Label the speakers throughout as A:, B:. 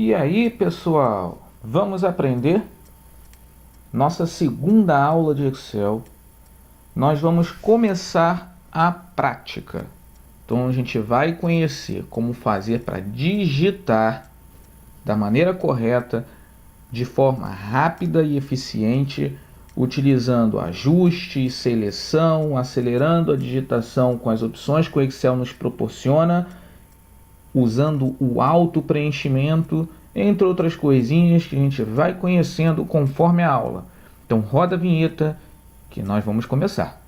A: E aí, pessoal, vamos aprender nossa segunda aula de Excel. Nós vamos começar a prática. Então a gente vai conhecer como fazer para digitar da maneira correta, de forma rápida e eficiente, utilizando ajuste e seleção, acelerando a digitação com as opções que o Excel nos proporciona, usando o auto-preenchimento, entre outras coisinhas que a gente vai conhecendo conforme a aula. Então roda a vinheta que nós vamos começar.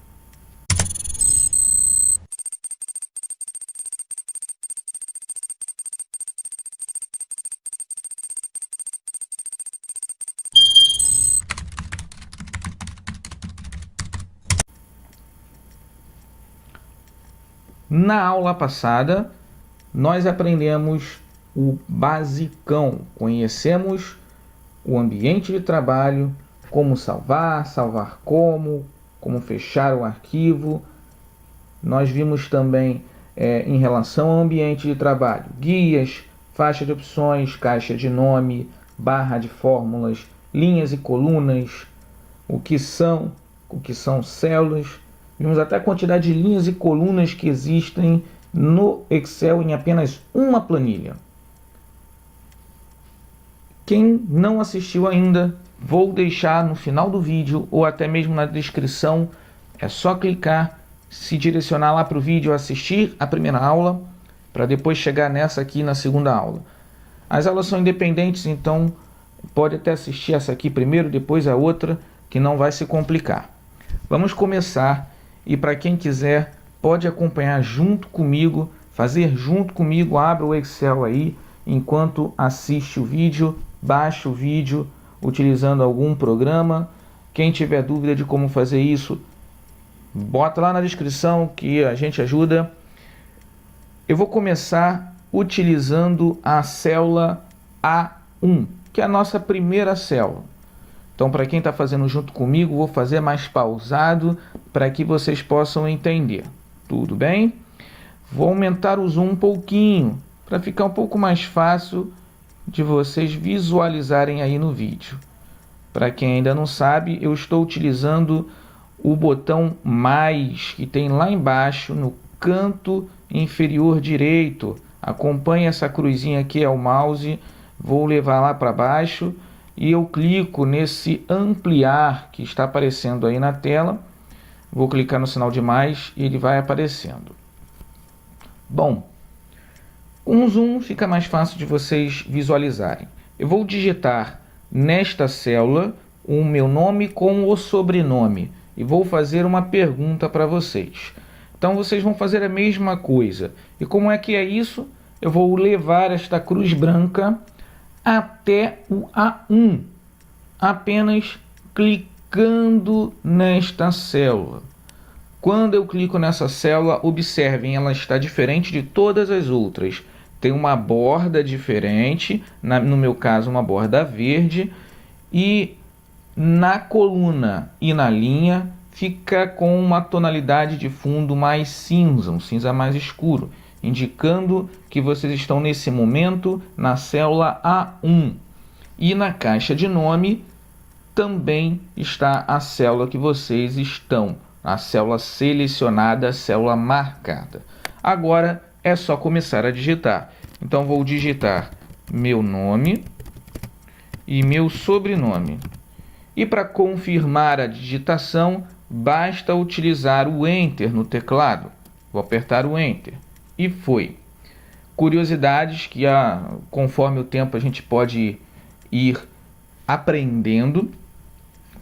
A: Na aula passada, nós aprendemos o basicão, conhecemos o ambiente de trabalho, como salvar como fechar o arquivo. Nós vimos também, em relação ao ambiente de trabalho, guias, faixa de opções, caixa de nome, barra de fórmulas, linhas e colunas, o que são células. Vimos até a quantidade de linhas e colunas que existem no Excel em apenas uma planilha. Quem não assistiu ainda, vou deixar no final do vídeo ou até mesmo na descrição. É só clicar, se direcionar lá para o vídeo, assistir a primeira aula, para depois chegar nessa aqui na segunda aula. As aulas são independentes, então pode até assistir essa aqui primeiro, depois a outra, que não vai se complicar. Vamos começar, e para quem quiser, pode acompanhar junto comigo, fazer junto comigo, abre o Excel aí, enquanto assiste o vídeo, baixa o vídeo, utilizando algum programa. Quem tiver dúvida de como fazer isso, bota lá na descrição que a gente ajuda. Eu vou começar utilizando a célula A1, que é a nossa primeira célula. Então, para quem está fazendo junto comigo, vou fazer mais pausado para que vocês possam entender. Tudo bem? Vou aumentar o zoom um pouquinho, para ficar um pouco mais fácil de vocês visualizarem aí no vídeo. Para quem ainda não sabe, eu estou utilizando o botão mais, que tem lá embaixo no canto inferior direito. Acompanhe essa cruzinha aqui, é o mouse, vou levar lá para baixo e eu clico nesse ampliar que está aparecendo aí na tela. Vou clicar no sinal de mais e ele vai aparecendo. Bom, com o zoom fica mais fácil de vocês visualizarem. Eu vou digitar nesta célula o meu nome com o sobrenome e vou fazer uma pergunta para vocês. Então vocês vão fazer a mesma coisa. E como é que é isso? Eu vou levar esta cruz branca até o A1, apenas clicando nesta célula. Quando eu clico nessa célula, observem, ela está diferente de todas as outras. Tem uma borda diferente, no meu caso uma borda verde, e na coluna e na linha fica com uma tonalidade de fundo mais cinza, um cinza mais escuro, indicando que vocês estão nesse momento na célula A1. E na caixa de nome também está a célula que vocês estão, a célula selecionada, a célula marcada. Agora é só começar a digitar. Então vou digitar meu nome e meu sobrenome. E para confirmar a digitação, basta utilizar o Enter no teclado. Vou apertar o Enter. E foi. Curiosidades que conforme o tempo a gente pode ir aprendendo.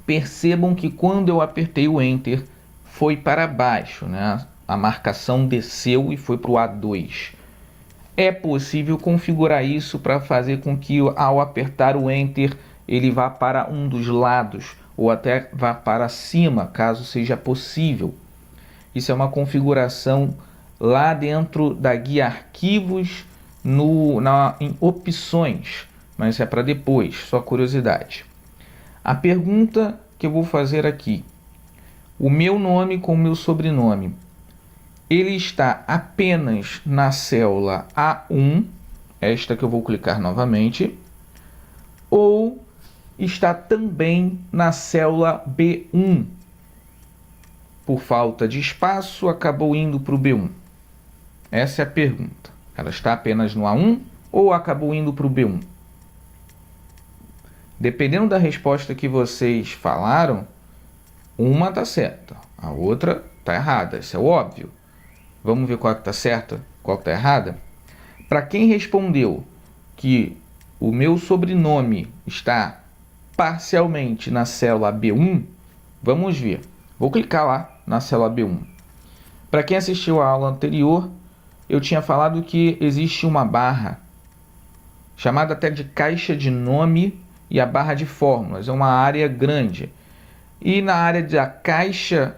A: Percebam que quando eu apertei o Enter, foi para baixo, né? A marcação desceu e foi para o A2. É possível configurar isso para fazer com que ao apertar o Enter, ele vá para um dos lados ou até vá para cima, caso seja possível. Isso é uma configuração lá dentro da guia Arquivos, em Opções, mas isso é para depois, só curiosidade. A pergunta que eu vou fazer aqui, o meu nome com o meu sobrenome, ele está apenas na célula A1 esta que eu vou clicar novamente, ou está também na célula B1. Por falta de espaço, acabou indo para o B1. Essa é a pergunta. Ela está apenas no A1 ou acabou indo para o B1? Dependendo da resposta que vocês falaram, uma está certa, a outra está errada. Isso é óbvio. Vamos ver qual está certa, qual está errada? Para quem respondeu que o meu sobrenome está parcialmente na célula B1, vamos ver. Vou clicar lá na célula B1. Para quem assistiu à aula anterior, eu tinha falado que existe uma barra, chamada até de caixa de nome e a barra de fórmulas. É uma área grande. E na área da caixa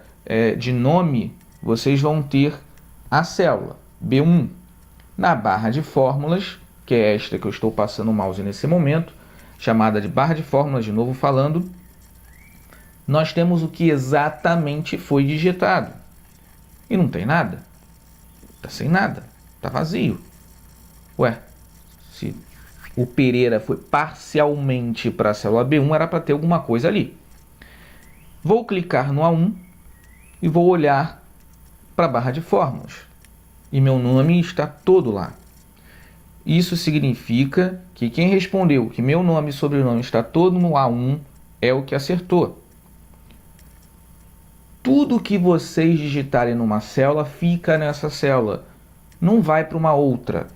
A: de nome, vocês vão ter a célula B1. Na barra de fórmulas, que é esta que eu estou passando o mouse nesse momento, chamada de barra de fórmulas, de novo falando, nós temos o que exatamente foi digitado. E não tem nada. Está sem nada. Está vazio. Ué, se o Pereira foi parcialmente para a célula B1, era para ter alguma coisa ali. Vou clicar no A1 e vou olhar para a barra de fórmulas. E meu nome está todo lá. Isso significa que quem respondeu que meu nome e sobrenome está todo no A1 é o que acertou. Tudo que vocês digitarem numa célula fica nessa célula. Não vai para uma outra.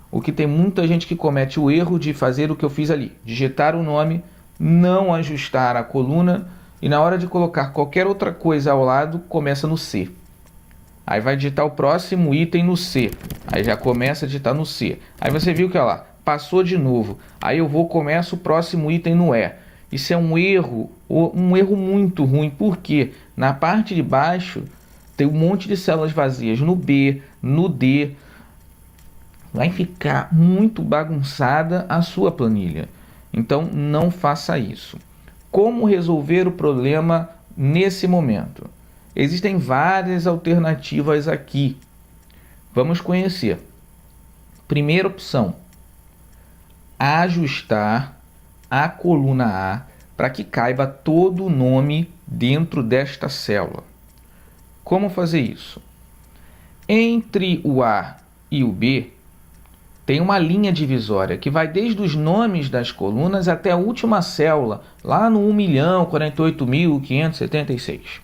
A: O que tem muita gente que comete o erro de fazer o que eu fiz ali. Digitar o nome, não ajustar a coluna e na hora de colocar qualquer outra coisa ao lado, começa no C. Aí vai digitar o próximo item no C. Aí já começa a digitar no C. Aí você viu que ó lá, passou de novo. Aí começo o próximo item no E. Isso é um erro muito ruim. Por quê? Na parte de baixo tem um monte de células vazias no B, no D. Vai ficar muito bagunçada a sua planilha. Então não faça isso. Como resolver o problema nesse momento? Existem várias alternativas aqui. Vamos conhecer. Primeira opção: ajustar a coluna A para que caiba todo o nome dentro desta célula. Como fazer isso? Entre o A e o B, tem uma linha divisória que vai desde os nomes das colunas até a última célula, lá no 1.048.576.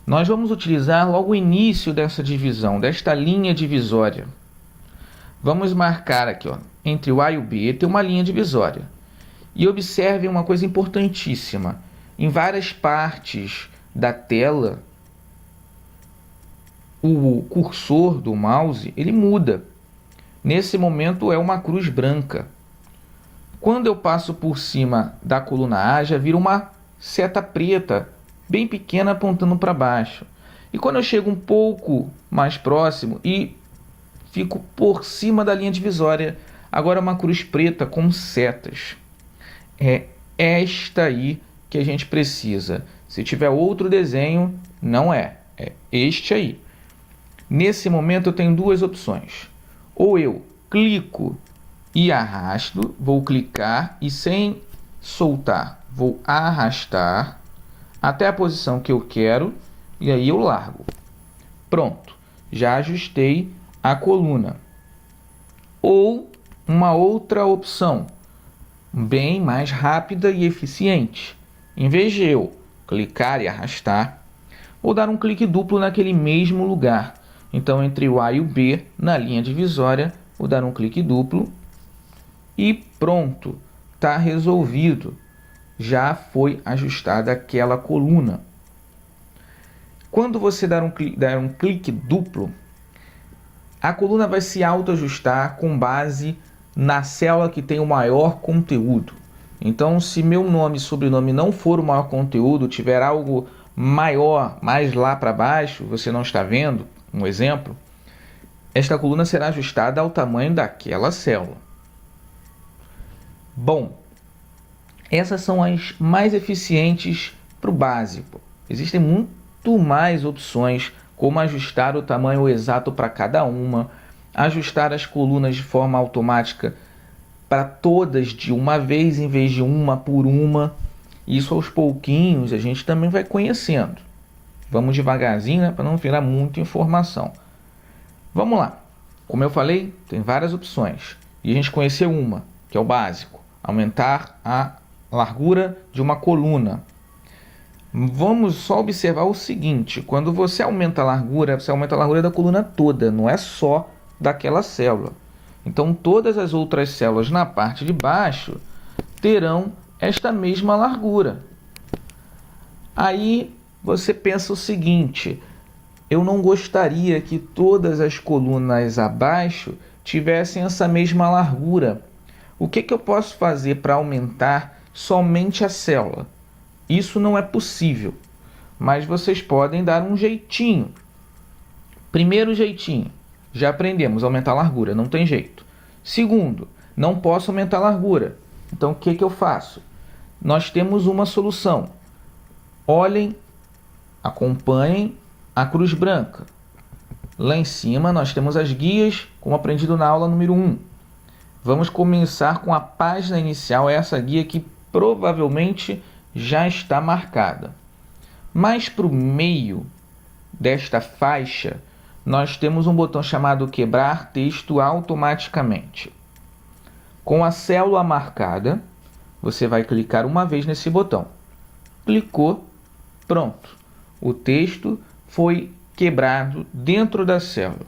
A: Nós vamos utilizar logo o início dessa divisão, desta linha divisória. Vamos marcar aqui, ó, entre o A e o B tem uma linha divisória. E observe uma coisa importantíssima. Em várias partes da tela, o cursor do mouse ele muda. Nesse momento é uma cruz branca. Quando eu passo por cima da coluna A, já vira uma seta preta, bem pequena, apontando para baixo. E quando eu chego um pouco mais próximo e fico por cima da linha divisória, agora é uma cruz preta com setas. É esta aí que a gente precisa. Se tiver outro desenho, não é. É este aí. Nesse momento eu tenho duas opções. Ou eu clico e arrasto, vou clicar e sem soltar, vou arrastar até a posição que eu quero e aí eu largo. Pronto, já ajustei a coluna. Ou uma outra opção, bem mais rápida e eficiente. Em vez de eu clicar e arrastar, vou dar um clique duplo naquele mesmo lugar. Então, entre o A e o B, na linha divisória, vou dar um clique duplo e pronto, está resolvido. Já foi ajustada aquela coluna. Quando você der um clique duplo, a coluna vai se autoajustar com base na célula que tem o maior conteúdo. Então, se meu nome e sobrenome não for o maior conteúdo, tiver algo maior, mais lá para baixo, você não está vendo, um exemplo, esta coluna será ajustada ao tamanho daquela célula. Bom, essas são as mais eficientes para o básico. Existem muito mais opções, como ajustar o tamanho exato para cada uma, ajustar as colunas de forma automática para todas de uma vez em vez de uma por uma. Isso aos pouquinhos a gente também vai conhecendo. Vamos devagarzinho, né, para não virar muita informação. Vamos lá. Como eu falei, tem várias opções. E a gente conheceu uma, que é o básico. Aumentar a largura de uma coluna. Vamos só observar o seguinte. Quando você aumenta a largura, você aumenta a largura da coluna toda. Não é só daquela célula. Então, todas as outras células na parte de baixo terão esta mesma largura. Aí você pensa o seguinte: eu não gostaria que todas as colunas abaixo tivessem essa mesma largura. O que eu posso fazer para aumentar somente a célula? Isso não é possível, mas vocês podem dar um jeitinho. Primeiro jeitinho, já aprendemos, aumentar a largura, não tem jeito. Segundo, não posso aumentar a largura. Então o que eu faço? Nós temos uma solução. Olhem, acompanhem a cruz branca. Lá em cima nós temos as guias, como aprendido na aula número 1. Vamos começar com a página inicial, essa guia que provavelmente já está marcada. Mais para o meio desta faixa, nós temos um botão chamado Quebrar Texto Automaticamente. Com a célula marcada, você vai clicar uma vez nesse botão. Clicou, pronto. O texto foi quebrado dentro da célula.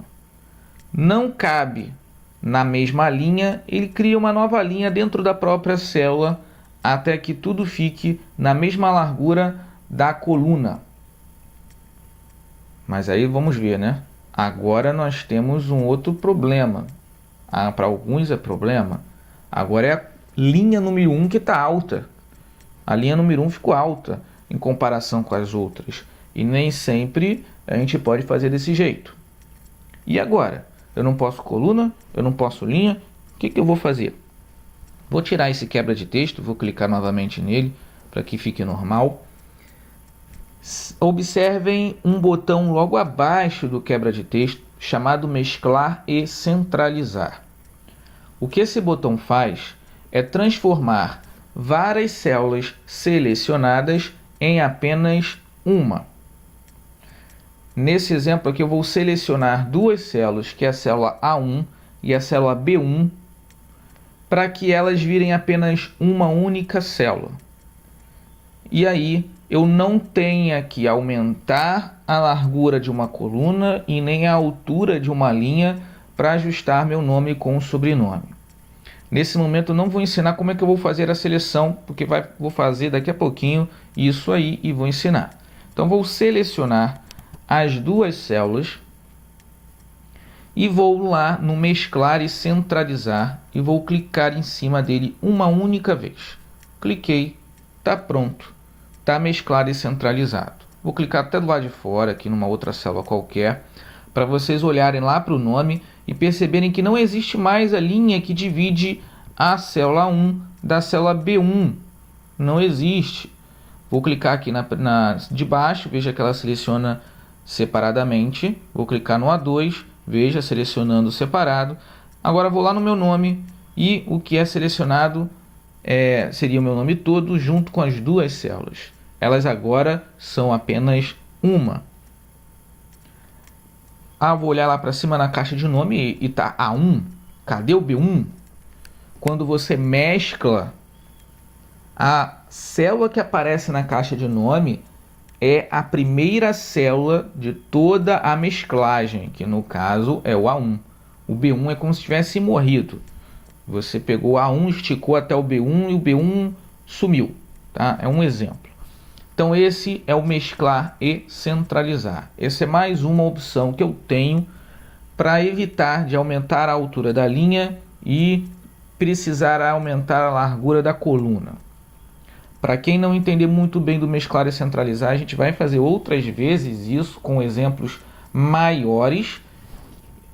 A: Não cabe na mesma linha, ele cria uma nova linha dentro da própria célula até que tudo fique na mesma largura da coluna. Mas aí vamos ver, né? Agora nós temos um outro problema. Para alguns é problema. Agora é a linha número 1 que está alta. A linha número 1 ficou alta em comparação com as outras. E nem sempre a gente pode fazer desse jeito. E agora? Eu não posso coluna, eu não posso linha. O que eu vou fazer? Vou tirar esse quebra de texto, vou clicar novamente nele para que fique normal. Observem um botão logo abaixo do quebra de texto chamado Mesclar e Centralizar. O que esse botão faz é transformar várias células selecionadas em apenas uma. Nesse exemplo aqui eu vou selecionar duas células, que é a célula A1 e a célula B1, para que elas virem apenas uma única célula. E aí eu não tenha que aumentar a largura de uma coluna e nem a altura de uma linha para ajustar meu nome com o sobrenome. Nesse momento eu não vou ensinar como é que eu vou fazer a seleção, porque vou fazer daqui a pouquinho isso aí e vou ensinar. Então vou selecionar as duas células e vou lá no Mesclar e Centralizar e vou clicar em cima dele uma única vez. Cliquei, está pronto, está mesclado e centralizado. Vou clicar até do lado de fora, aqui numa outra célula qualquer, para vocês olharem lá para o nome e perceberem que não existe mais a linha que divide a célula 1 da célula B1. Não existe. Vou clicar aqui de baixo, veja que ela seleciona separadamente. Vou clicar no A2, veja, selecionando separado. Agora vou lá no meu nome e o que é selecionado seria o meu nome todo junto com as duas células. Elas agora são apenas uma. Vou olhar lá para cima na caixa de nome e tá A1. Cadê o B1? Quando você mescla, a célula que aparece na caixa de nome é a primeira célula de toda a mesclagem, que no caso é o A1. O B1 é como se tivesse morrido. Você pegou o A1, esticou até o B1 e o B1 sumiu. Tá? É um exemplo. Então esse é o mesclar e centralizar. Essa é mais uma opção que eu tenho para evitar de aumentar a altura da linha e precisar aumentar a largura da coluna. Para quem não entender muito bem do mesclar e centralizar, a gente vai fazer outras vezes isso com exemplos maiores,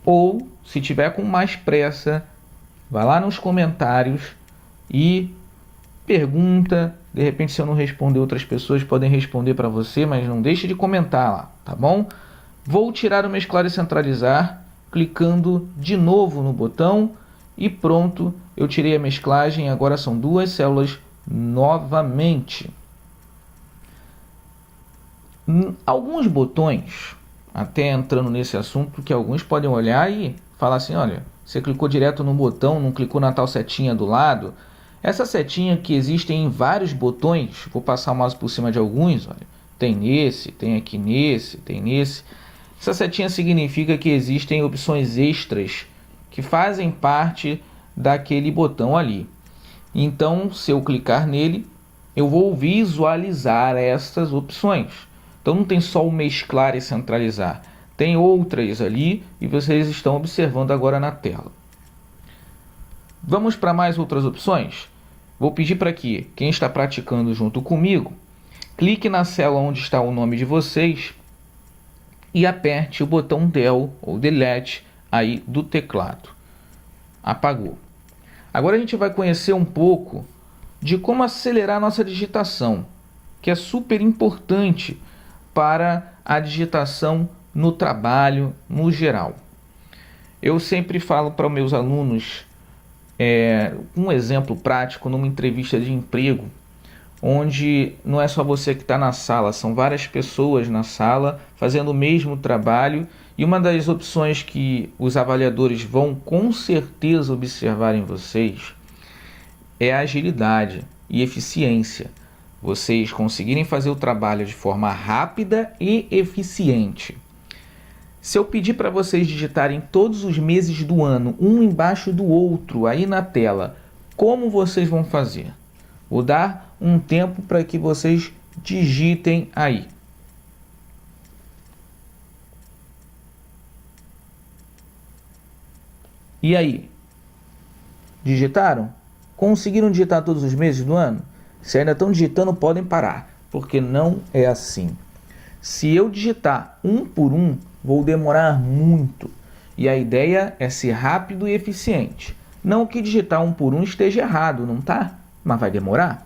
A: ou se tiver com mais pressa, vai lá nos comentários e pergunta. De repente, se eu não responder, outras pessoas podem responder para você, mas não deixe de comentar lá, tá bom? Vou tirar o mesclar e centralizar clicando de novo no botão e pronto, eu tirei a mesclagem, agora são duas células novamente. Alguns botões, até entrando nesse assunto, que alguns podem olhar e falar assim, olha, você clicou direto no botão, não clicou na tal setinha do lado. Essa setinha que existe em vários botões, vou passar o mouse por cima de alguns, olha, tem nesse, tem aqui nesse, tem nesse. Essa setinha significa que existem opções extras que fazem parte daquele botão ali. Então, se eu clicar nele, eu vou visualizar essas opções. Então, não tem só o mesclar e centralizar. Tem outras ali e vocês estão observando agora na tela. Vamos para mais outras opções? Vou pedir para que quem está praticando junto comigo, clique na célula onde está o nome de vocês e aperte o botão Del ou Delete aí do teclado. Apagou. Agora a gente vai conhecer um pouco de como acelerar nossa digitação, que é super importante para a digitação no trabalho, no geral. Eu sempre falo para os meus alunos um exemplo prático numa entrevista de emprego, onde não é só você que está na sala, são várias pessoas na sala fazendo o mesmo trabalho, e uma das opções que os avaliadores vão com certeza observar em vocês é a agilidade e eficiência. Vocês conseguirem fazer o trabalho de forma rápida e eficiente. Se eu pedir para vocês digitarem todos os meses do ano, um embaixo do outro, aí na tela, como vocês vão fazer? Vou dar um tempo para que vocês digitem aí. E aí? Digitaram? Conseguiram digitar todos os meses do ano? Se ainda estão digitando, podem parar, porque não é assim. Se eu digitar um por um, vou demorar muito. E a ideia é ser rápido e eficiente. Não que digitar um por um esteja errado, não tá? Mas vai demorar.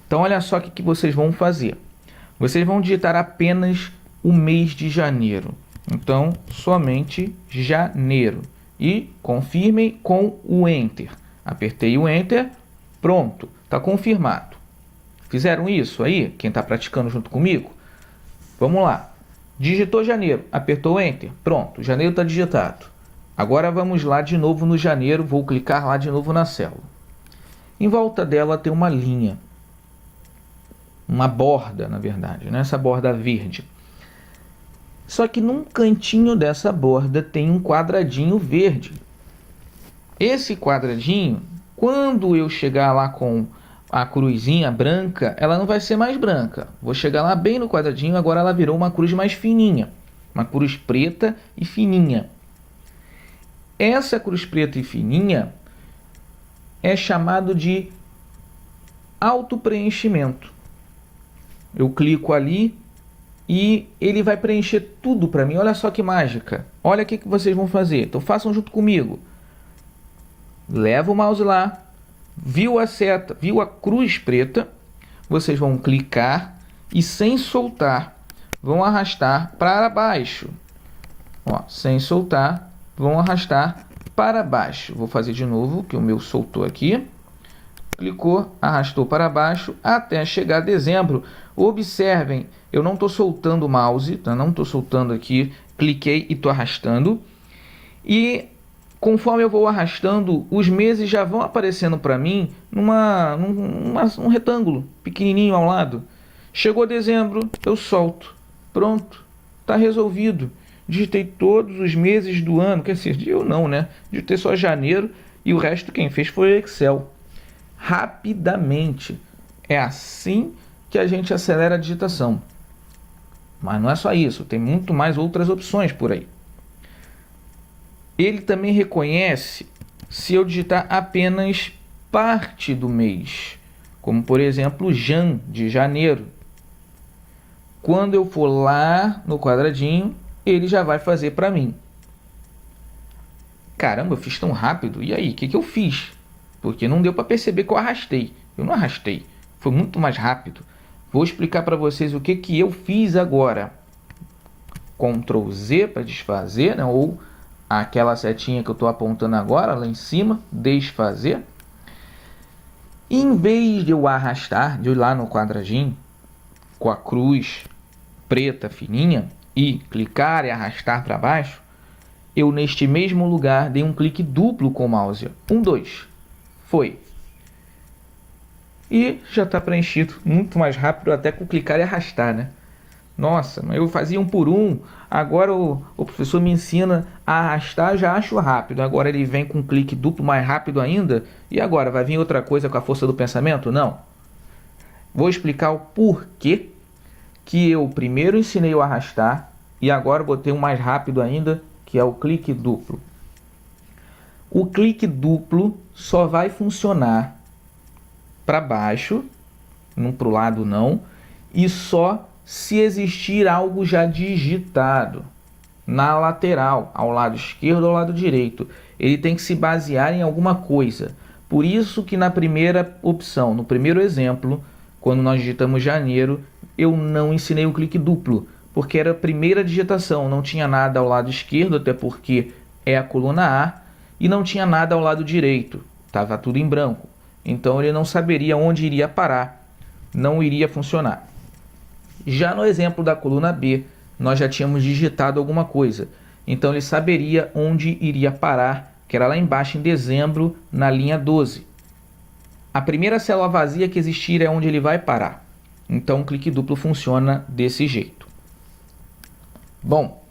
A: Então olha só o que vocês vão fazer. Vocês vão digitar apenas o mês de janeiro. Então, somente janeiro. E confirmem com o Enter. Apertei o Enter, pronto, está confirmado. Fizeram isso aí? Quem está praticando junto comigo? Vamos lá. Digitou janeiro, apertou o Enter, pronto, janeiro está digitado. Agora vamos lá de novo no janeiro, vou clicar lá de novo na célula. Em volta dela tem uma linha, uma borda, na verdade, né? Essa borda verde. Só que num cantinho dessa borda tem um quadradinho verde. Esse quadradinho, quando eu chegar lá com a cruzinha branca, ela não vai ser mais branca. Vou chegar lá bem no quadradinho, agora ela virou uma cruz mais fininha. Uma cruz preta e fininha. Essa cruz preta e fininha é chamado de autopreenchimento. Eu clico ali e ele vai preencher tudo para mim. Olha só que mágica. Olha o que vocês vão fazer. Então façam junto comigo. Leva o mouse lá. Viu a seta, viu a cruz preta? Vocês vão clicar e sem soltar, vão arrastar para baixo. Ó, sem soltar, vão arrastar para baixo. Vou fazer de novo, que o meu soltou aqui. Clicou, arrastou para baixo até chegar a dezembro. Observem, eu não estou soltando o mouse, tá? Não estou soltando aqui. Cliquei e estou arrastando. E conforme eu vou arrastando, os meses já vão aparecendo para mim num retângulo pequenininho ao lado. Chegou dezembro, eu solto. Pronto, está resolvido. Digitei todos os meses do ano, quer dizer, eu não, né? Digitei só janeiro e o resto quem fez foi o Excel. Rapidamente. É assim que a gente acelera a digitação. Mas não é só isso, tem muito mais outras opções por aí. Ele também reconhece se eu digitar apenas parte do mês, como por exemplo Jan, de janeiro. Quando eu for lá no quadradinho, ele já vai fazer para mim. Caramba, eu fiz tão rápido, e aí, o que eu fiz? Porque não deu para perceber que eu arrastei. Eu não arrastei, foi muito mais rápido. Vou explicar para vocês o que eu fiz agora. Ctrl Z para desfazer, né? Ou aquela setinha que eu estou apontando agora, lá em cima, desfazer. E em vez de eu arrastar, de eu ir lá no quadradinho, com a cruz preta fininha, e clicar e arrastar para baixo, eu neste mesmo lugar dei um clique duplo com o mouse. 1, 2. Foi. E já está preenchido muito mais rápido até com clicar e arrastar, né? Nossa, eu fazia 1 por 1, agora o professor me ensina a arrastar, já acho rápido. Agora ele vem com um clique duplo mais rápido ainda. E agora, vai vir outra coisa com a força do pensamento? Não. Vou explicar o porquê que eu primeiro ensinei o arrastar e agora botei um mais rápido ainda, que é o clique duplo. O clique duplo só vai funcionar para baixo, não para o lado não, e só se existir algo já digitado na lateral, ao lado esquerdo ou ao lado direito. Ele tem que se basear em alguma coisa. Por isso que na primeira opção, no primeiro exemplo, quando nós digitamos janeiro, eu não ensinei o clique duplo, porque era a primeira digitação, não tinha nada ao lado esquerdo, até porque é a coluna A, e não tinha nada ao lado direito, estava tudo em branco. Então ele não saberia onde iria parar, não iria funcionar. Já no exemplo da coluna B, nós já tínhamos digitado alguma coisa. Então ele saberia onde iria parar, que era lá embaixo em dezembro, na linha 12. A primeira célula vazia que existir é onde ele vai parar. Então o clique duplo funciona desse jeito. Bom,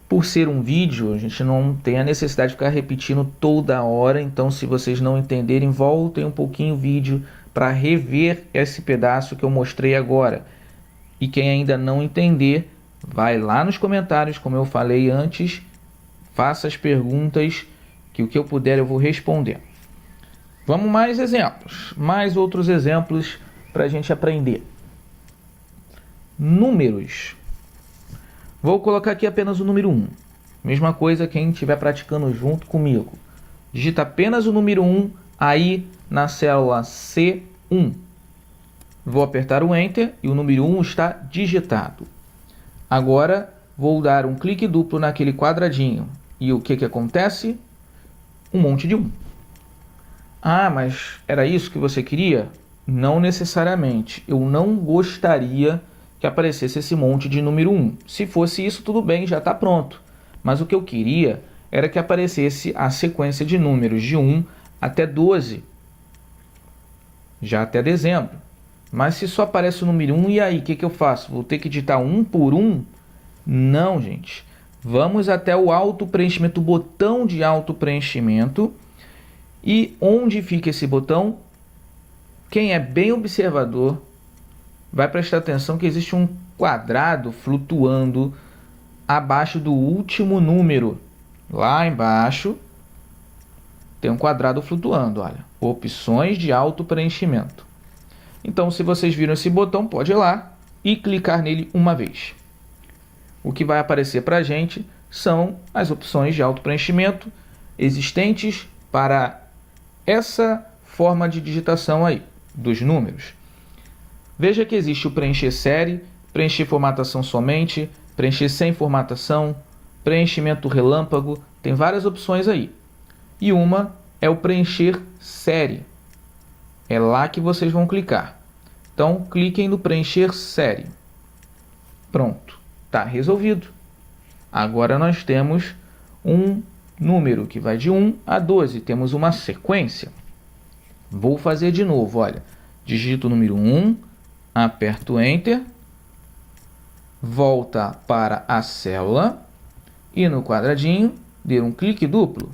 A: por ser um vídeo, a gente não tem a necessidade de ficar repetindo toda hora. Então se vocês não entenderem, voltem um pouquinho o vídeo para rever esse pedaço que eu mostrei agora. E quem ainda não entender, vai lá nos comentários, como eu falei antes, faça as perguntas, que o que eu puder eu vou responder. Vamos mais exemplos, mais outros exemplos para a gente aprender. Números. Vou colocar aqui apenas o número 1. Mesma coisa quem estiver praticando junto comigo. Digita apenas o número 1 aí na célula C1. Vou apertar o Enter e o número 1 está digitado. Agora vou dar um clique duplo naquele quadradinho. E o que acontece? Um monte de 1. Ah, mas era isso que você queria? Não necessariamente. Eu não gostaria que aparecesse esse monte de número 1. Se fosse isso, tudo bem, já está pronto. Mas o que eu queria era que aparecesse a sequência de números de 1 até 12. Já até dezembro. Mas se só aparece o número 1, e aí, o que eu faço? Vou ter que digitar 1 por 1? Não, gente. Vamos até o autopreenchimento, o botão de autopreenchimento. E onde fica esse botão? Quem é bem observador vai prestar atenção que existe um quadrado flutuando abaixo do último número. Lá embaixo tem um quadrado flutuando, olha. Opções de autopreenchimento. Então, se vocês viram esse botão, pode ir lá e clicar nele uma vez. O que vai aparecer para a gente são as opções de autopreenchimento existentes para essa forma de digitação aí, dos números. Veja que existe o preencher série, preencher formatação somente, preencher sem formatação, preenchimento relâmpago, tem várias opções aí. E uma é o preencher série. É lá que vocês vão clicar. Então, cliquem no preencher série. Pronto, está resolvido. Agora nós temos um número que vai de 1 a 12. Temos uma sequência. Vou fazer de novo, olha. Digito o número 1, aperto Enter, volta para a célula e no quadradinho, dê um clique duplo.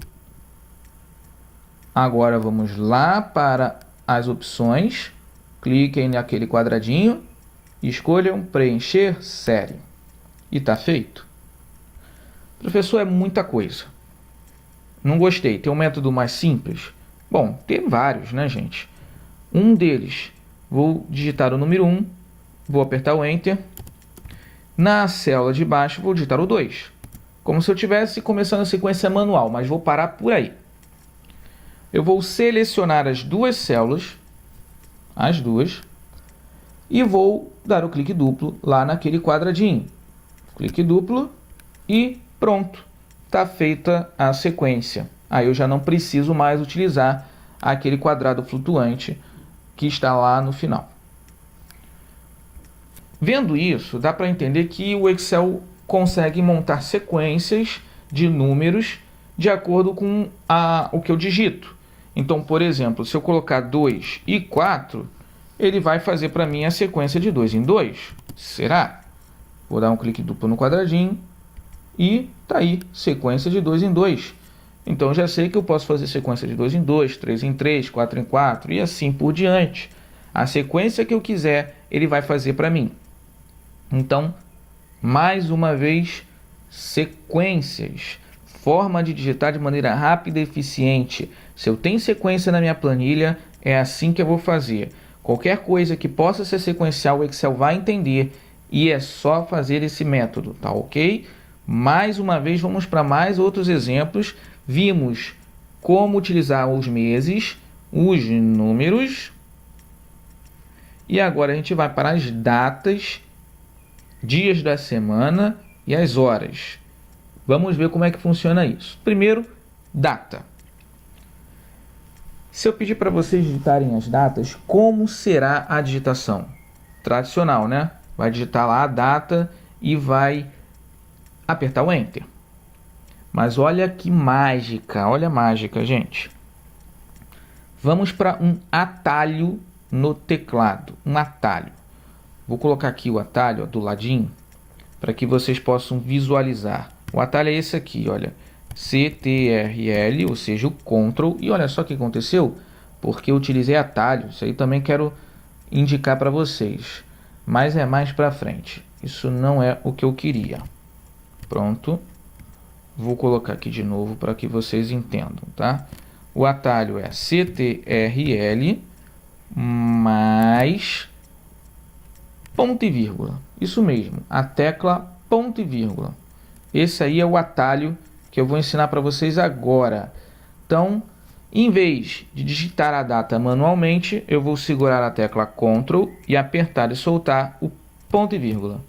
A: Agora vamos lá para as opções, cliquem naquele quadradinho e escolham preencher série. E está feito. Professor, é muita coisa. Não gostei. Tem um método mais simples? Bom, tem vários, né, gente? Um deles, vou digitar o número 1, vou apertar o Enter. Na célula de baixo, vou digitar o 2. Como se eu estivesse começando a sequência manual, mas vou parar por aí. Eu vou selecionar as duas células, as duas, e vou dar o clique duplo lá naquele quadradinho. Clique duplo e pronto. está feita a sequência. Aí eu já não preciso mais utilizar aquele quadrado flutuante que está lá no final. Vendo isso, dá para entender que o Excel consegue montar sequências de números de acordo com o que eu digito. Então, por exemplo, se eu colocar 2 e 4, ele vai fazer para mim a sequência de 2 em 2. Será? Vou dar um clique duplo no quadradinho e está aí, sequência de 2 em 2. Então, já sei que eu posso fazer sequência de 2 em 2, 3 em 3, 4 em 4 e assim por diante. A sequência que eu quiser, ele vai fazer para mim. Então, mais uma vez, sequências. Forma de digitar de maneira rápida e eficiente. Se eu tenho sequência na minha planilha, é assim que eu vou fazer. Qualquer coisa que possa ser sequencial, o Excel vai entender e é só fazer esse método, tá ok? Mais uma vez, vamos para mais outros exemplos. Vimos como utilizar os meses, os números. E agora a gente vai para as datas, dias da semana e as horas. Vamos ver como é que funciona isso. Primeiro, data. Se eu pedir para vocês digitarem as datas, como será a digitação? Tradicional, né? Vai digitar lá a data e vai apertar o Enter. Mas olha que mágica, olha a mágica, gente. Vamos para um atalho no teclado, um atalho. Vou colocar aqui o atalho do ladinho para que vocês possam visualizar. O atalho é esse aqui, olha, CTRL, ou seja, o Ctrl. E olha só o que aconteceu, porque eu utilizei atalho. Isso aí também quero indicar para vocês, mas é mais para frente. Isso não é o que eu queria. Pronto. Vou colocar aqui de novo para que vocês entendam, tá? O atalho é CTRL mais ponto e vírgula. Isso mesmo, a tecla ponto e vírgula. Esse aí é o atalho que eu vou ensinar para vocês agora. Então, em vez de digitar a data manualmente, eu vou segurar a tecla Ctrl e apertar e soltar o ponto e vírgula.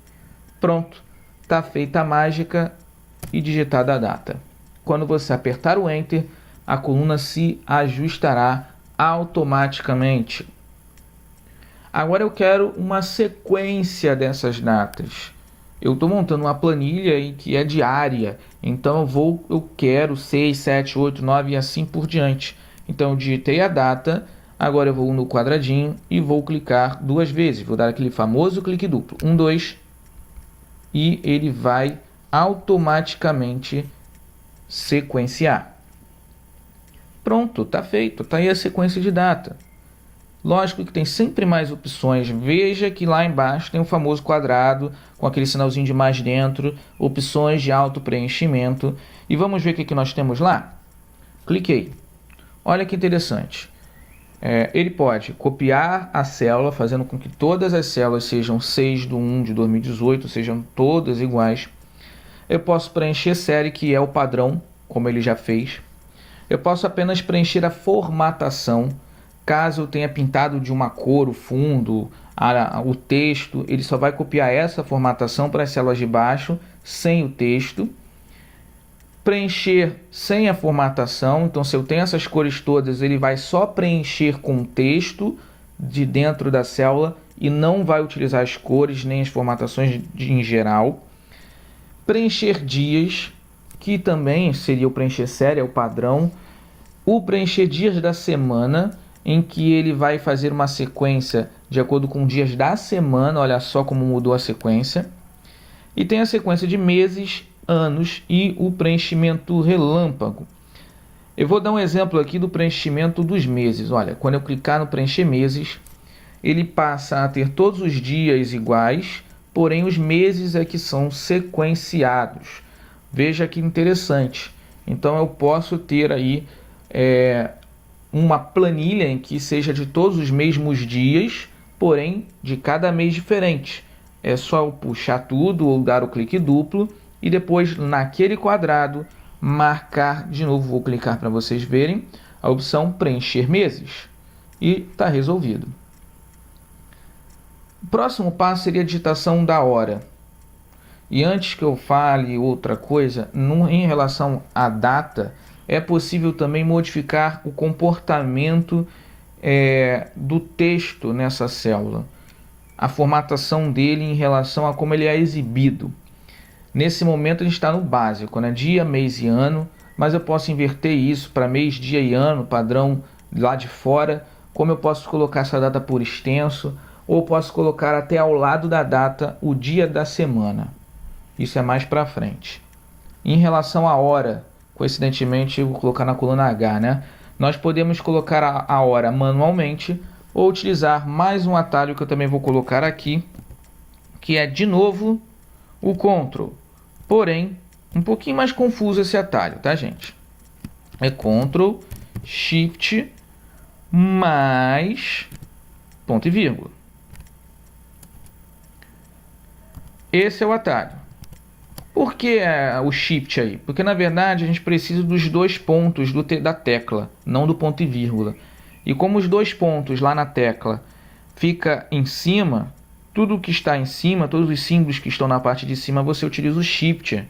A: Pronto, está feita a mágica e digitada a data. Quando você apertar o Enter, a coluna se ajustará automaticamente. Agora eu quero uma sequência dessas datas. Eu estou montando uma planilha aí que é diária, então eu quero 6, 7, 8, 9 e assim por diante. Então eu digitei a data, agora eu vou no quadradinho e vou clicar 2 vezes. Vou dar aquele famoso clique duplo, 1, 2, e ele vai automaticamente sequenciar. Pronto, está feito, está aí a sequência de data. Lógico que tem sempre mais opções. Veja que lá embaixo tem o famoso quadrado com aquele sinalzinho de mais dentro, opções de auto preenchimento. E vamos ver o que nós temos lá? Cliquei. Olha que interessante. Ele pode copiar a célula, fazendo com que todas as células sejam 6/1 de 2018, sejam todas iguais. Eu posso preencher série, que é o padrão, como ele já fez. Eu posso apenas preencher a formatação. Caso eu tenha pintado de uma cor o fundo, o texto, ele só vai copiar essa formatação para as células de baixo, sem o texto. Preencher sem a formatação, então se eu tenho essas cores todas, ele vai só preencher com o texto de dentro da célula e não vai utilizar as cores nem as formatações em geral. Preencher dias, que também seria o preencher série, é o padrão. O preencher dias da semana, em que ele vai fazer uma sequência de acordo com dias da semana. Olha só como mudou a sequência. E tem a sequência de meses, anos e o preenchimento relâmpago. Eu vou dar um exemplo aqui do preenchimento dos meses. Olha, quando eu clicar no preencher meses, ele passa a ter todos os dias iguais, porém os meses é que são sequenciados. Veja que interessante. Então eu posso ter aí uma planilha em que seja de todos os mesmos dias, porém de cada mês diferente. É só eu puxar tudo ou dar o clique duplo e depois naquele quadrado marcar de novo. Vou clicar para vocês verem a opção preencher meses e está resolvido. O próximo passo seria a digitação da hora. E antes que eu fale outra coisa, em relação à data, é possível também modificar o comportamento do texto nessa célula, a formatação dele em relação a como ele é exibido. Nesse momento a gente está no básico, né? Dia, mês e ano, mas eu posso inverter isso para mês, dia e ano, padrão lá de fora. Como eu posso colocar essa data por extenso, ou posso colocar até ao lado da data o dia da semana. Isso é mais para frente. Em relação à hora, coincidentemente eu vou colocar na coluna H, né? Nós podemos colocar a hora manualmente ou utilizar mais um atalho que eu também vou colocar aqui, que é de novo o Ctrl. Porém, um pouquinho mais confuso esse atalho, tá, gente? É Ctrl, Shift, mais ponto e vírgula. Esse é o atalho. Por que o Shift aí? Porque, na verdade, a gente precisa dos dois pontos da tecla, não do ponto e vírgula. E como os dois pontos lá na tecla fica em cima, tudo que está em cima, todos os símbolos que estão na parte de cima, você utiliza o Shift.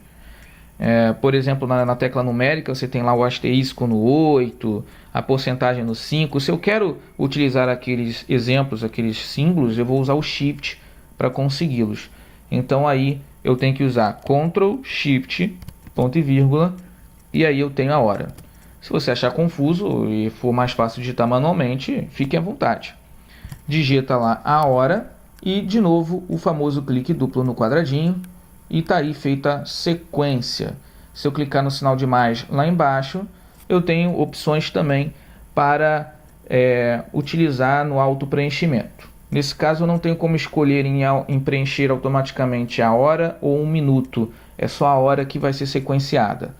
A: Por exemplo, na tecla numérica, você tem lá o asterisco no 8, a porcentagem no 5. Se eu quero utilizar aqueles exemplos, aqueles símbolos, eu vou usar o Shift para consegui-los. Então aí eu tenho que usar Ctrl, Shift, ponto e vírgula, e aí eu tenho a hora. Se você achar confuso e for mais fácil digitar manualmente, fique à vontade. Digita lá a hora e, de novo, o famoso clique duplo no quadradinho e está aí feita a sequência. Se eu clicar no sinal de mais lá embaixo, eu tenho opções também para utilizar no auto-preenchimento. Nesse caso, eu não tenho como escolher em preencher automaticamente a hora ou um minuto. É só a hora que vai ser sequenciada.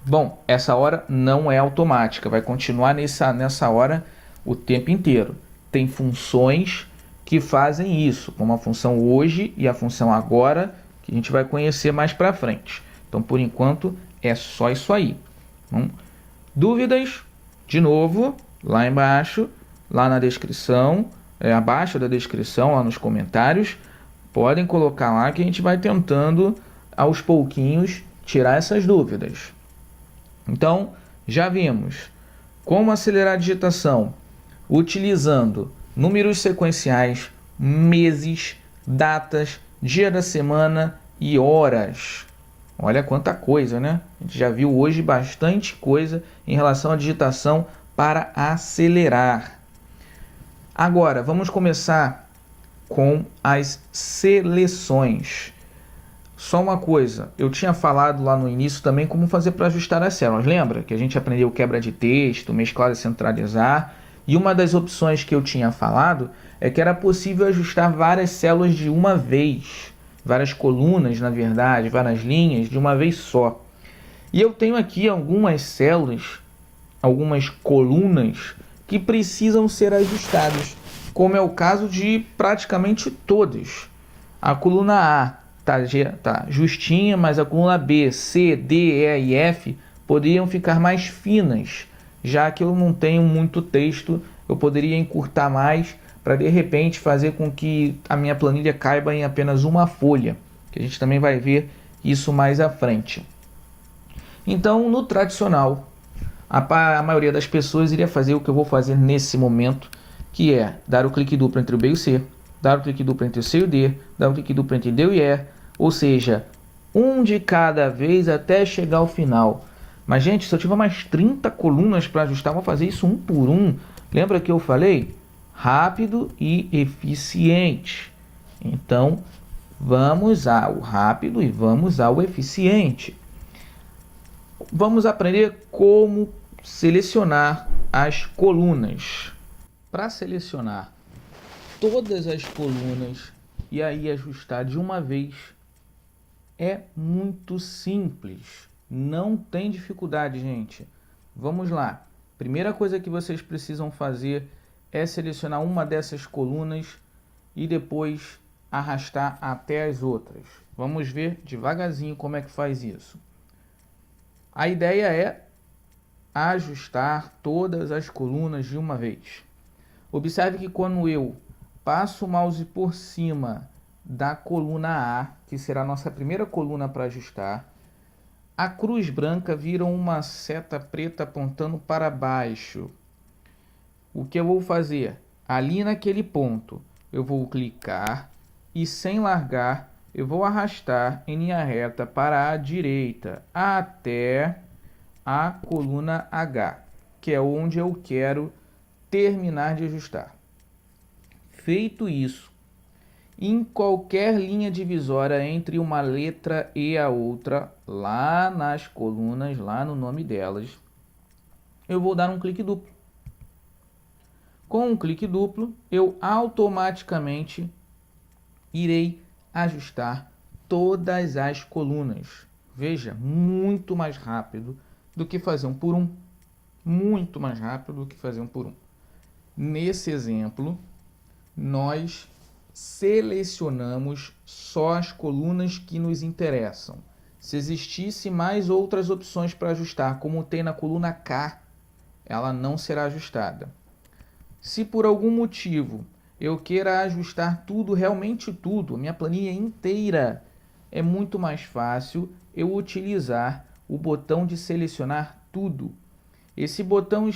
A: Bom, essa hora não é automática. Vai continuar nessa hora o tempo inteiro. Tem funções que fazem isso, como a função hoje e a função agora, que a gente vai conhecer mais para frente. Então, por enquanto, é só isso aí. Dúvidas? De novo, lá embaixo, lá na descrição, abaixo da descrição, lá nos comentários, podem colocar lá que a gente vai tentando, aos pouquinhos, tirar essas dúvidas. Então, já vimos como acelerar a digitação utilizando números sequenciais, meses, datas, dia da semana e horas. Olha quanta coisa, né? A gente já viu hoje bastante coisa em relação à digitação para acelerar. Agora, vamos começar com as seleções. Só uma coisa, eu tinha falado lá no início também como fazer para ajustar as células. Lembra que a gente aprendeu quebra de texto, mesclar e centralizar? E uma das opções que eu tinha falado é que era possível ajustar várias células de uma vez. Várias colunas, na verdade, várias linhas de uma vez só. E eu tenho aqui algumas células, algumas colunas que precisam ser ajustadas, como é o caso de praticamente todas. A coluna A tá justinha, mas a coluna B, C, D, E e F poderiam ficar mais finas, já que eu não tenho muito texto, eu poderia encurtar mais para de repente fazer com que a minha planilha caiba em apenas uma folha, que a gente também vai ver isso mais à frente. Então, no tradicional, a maioria das pessoas iria fazer o que eu vou fazer nesse momento, que é dar o clique duplo entre o B e o C, dar o clique duplo entre o C e o D, dar o clique duplo entre D e E, ou seja, um de cada vez até chegar ao final. Mas, gente, se eu tiver mais 30 colunas para ajustar, eu vou fazer isso um por um. Lembra que eu falei? Rápido e eficiente. Então, vamos ao rápido e vamos ao eficiente. Vamos aprender como selecionar as colunas. Para selecionar todas as colunas e aí ajustar de uma vez, é muito simples. Não tem dificuldade, gente. Vamos lá. Primeira coisa que vocês precisam fazer é selecionar uma dessas colunas e depois arrastar até as outras. Vamos ver devagarzinho como é que faz isso. A ideia é ajustar todas as colunas de uma vez. Observe que quando eu passo o mouse por cima da coluna A, que será a nossa primeira coluna para ajustar. A cruz branca vira uma seta preta apontando para baixo. O que eu vou fazer? Ali naquele ponto, eu vou clicar e, sem largar, eu vou arrastar em linha reta para a direita até a coluna H, que é onde eu quero terminar de ajustar. Feito isso, em qualquer linha divisória entre uma letra e a outra, lá nas colunas, lá no nome delas, eu vou dar um clique duplo. Com um clique duplo, eu automaticamente irei ajustar todas as colunas. Veja, muito mais rápido do que fazer um por um. Muito mais rápido do que fazer um por um. Nesse exemplo, nós selecionamos só as colunas que nos interessam. Se existisse mais outras opções para ajustar, como tem na coluna K, ela não será ajustada. Se por algum motivo eu queira ajustar tudo, realmente tudo, a minha planilha inteira, é muito mais fácil eu utilizar o botão de selecionar tudo. Esse botão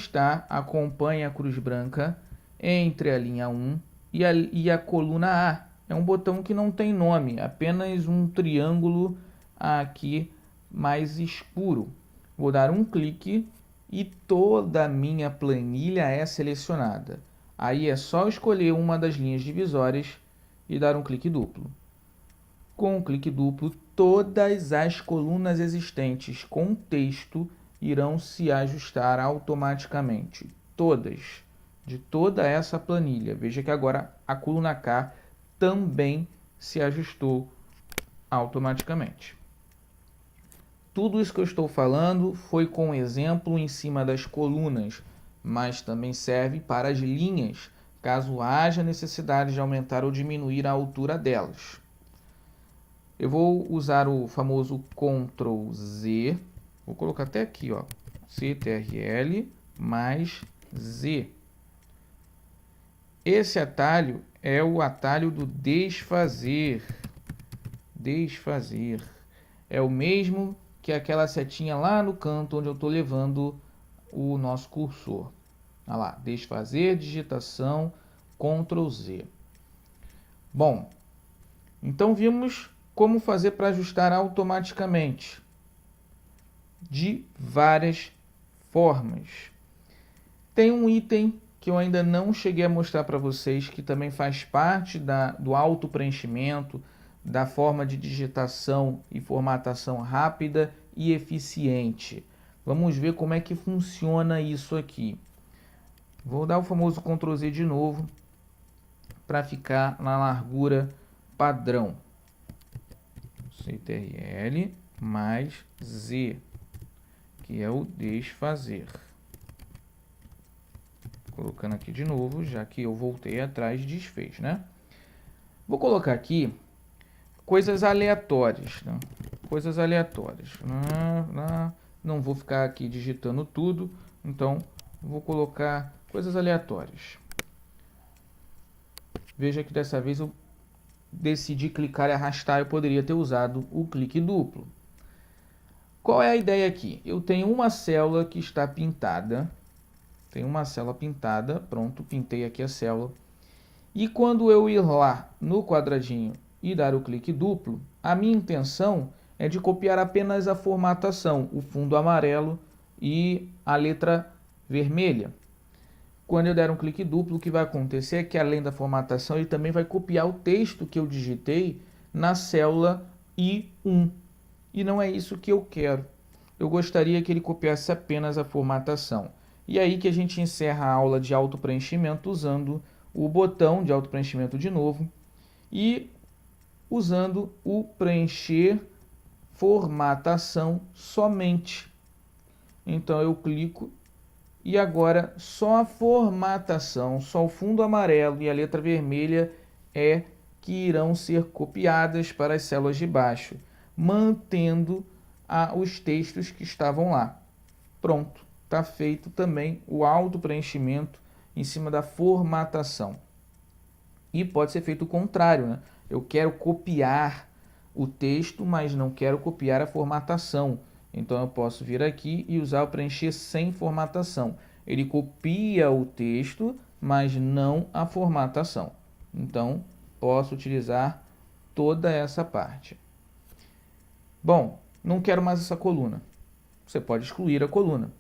A: acompanha a cruz branca entre a linha 1 e a coluna A. É um botão que não tem nome, apenas um triângulo aqui mais escuro. Vou dar um clique e toda a minha planilha é selecionada. Aí é só escolher uma das linhas divisórias e dar um clique duplo. Com um clique duplo, todas as colunas existentes com texto irão se ajustar automaticamente. Todas, de toda essa planilha. Veja que agora a coluna K também se ajustou automaticamente. Tudo isso que eu estou falando foi com exemplo em cima das colunas, mas também serve para as linhas, caso haja necessidade de aumentar ou diminuir a altura delas. Eu vou usar o famoso Ctrl Z, vou colocar até aqui, ó, Ctrl mais Z. Esse atalho é o atalho do desfazer. Desfazer. É o mesmo que aquela setinha lá no canto onde eu estou levando o nosso cursor. Olha lá, desfazer, digitação, Ctrl Z. Bom, então vimos como fazer para ajustar automaticamente. De várias formas. Tem um item que eu ainda não cheguei a mostrar para vocês, que também faz parte do auto-preenchimento, da forma de digitação e formatação rápida e eficiente. Vamos ver como é que funciona isso aqui. Vou dar o famoso Ctrl Z de novo, para ficar na largura padrão. Ctrl mais Z, que é o desfazer. Colocando aqui de novo, já que eu voltei atrás e desfez, né? Vou colocar aqui coisas aleatórias, né? Coisas aleatórias. Não vou ficar aqui digitando tudo, então vou colocar coisas aleatórias. Veja que dessa vez eu decidi clicar e arrastar, eu poderia ter usado o clique duplo. Qual é a ideia aqui? Eu tenho uma célula que está pintada. Tem uma célula pintada, pronto, pintei aqui a célula. E quando eu ir lá no quadradinho e dar o clique duplo, a minha intenção é de copiar apenas a formatação, o fundo amarelo e a letra vermelha. Quando eu der um clique duplo, o que vai acontecer é que, além da formatação, ele também vai copiar o texto que eu digitei na célula I1. E não é isso que eu quero. Eu gostaria que ele copiasse apenas a formatação. E aí que a gente encerra a aula de autopreenchimento usando o botão de autopreenchimento de novo e usando o preencher formatação somente. Então eu clico e agora só a formatação, só o fundo amarelo e a letra vermelha é que irão ser copiadas para as células de baixo, mantendo os textos que estavam lá. Pronto, está feito também o auto-preenchimento em cima da formatação. E pode ser feito o contrário, né? Eu quero copiar o texto, mas não quero copiar a formatação. Então eu posso vir aqui e usar o preencher sem formatação. Ele copia o texto, mas não a formatação. Então posso utilizar toda essa parte. Bom, não quero mais essa coluna. Você pode excluir a coluna.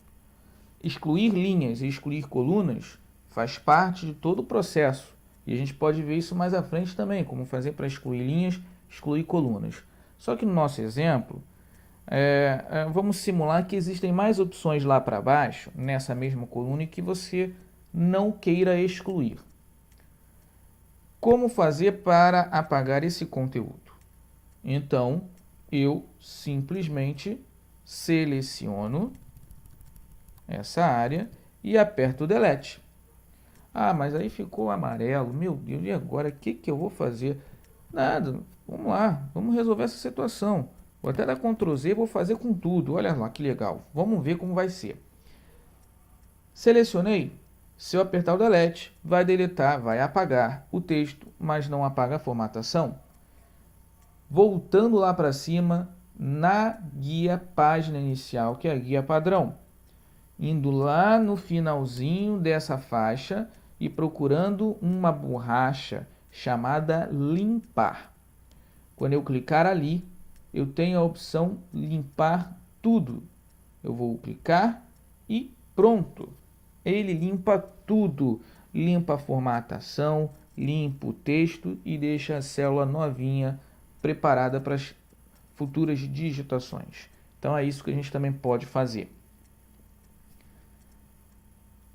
A: Excluir linhas e excluir colunas faz parte de todo o processo. E a gente pode ver isso mais à frente também, como fazer para excluir linhas, excluir colunas. Só que no nosso exemplo, vamos simular que existem mais opções lá para baixo, nessa mesma coluna, e que você não queira excluir. Como fazer para apagar esse conteúdo? Então, eu simplesmente seleciono essa área e aperto o Delete. Ah, mas aí ficou amarelo. Meu Deus, e agora? O que eu vou fazer? Nada. Vamos lá, vamos resolver essa situação. Vou até dar Ctrl Z e vou fazer com tudo. Olha lá que legal. Vamos ver como vai ser. Selecionei. Se eu apertar o Delete, vai deletar, vai apagar o texto, mas não apaga a formatação. Voltando lá para cima, na guia página inicial, que é a guia padrão. Indo lá no finalzinho dessa faixa e procurando uma borracha chamada limpar. Quando eu clicar ali, eu tenho a opção limpar tudo. Eu vou clicar e pronto. Ele limpa tudo. Limpa a formatação, limpa o texto e deixa a célula novinha preparada para as futuras digitações. Então é isso que a gente também pode fazer.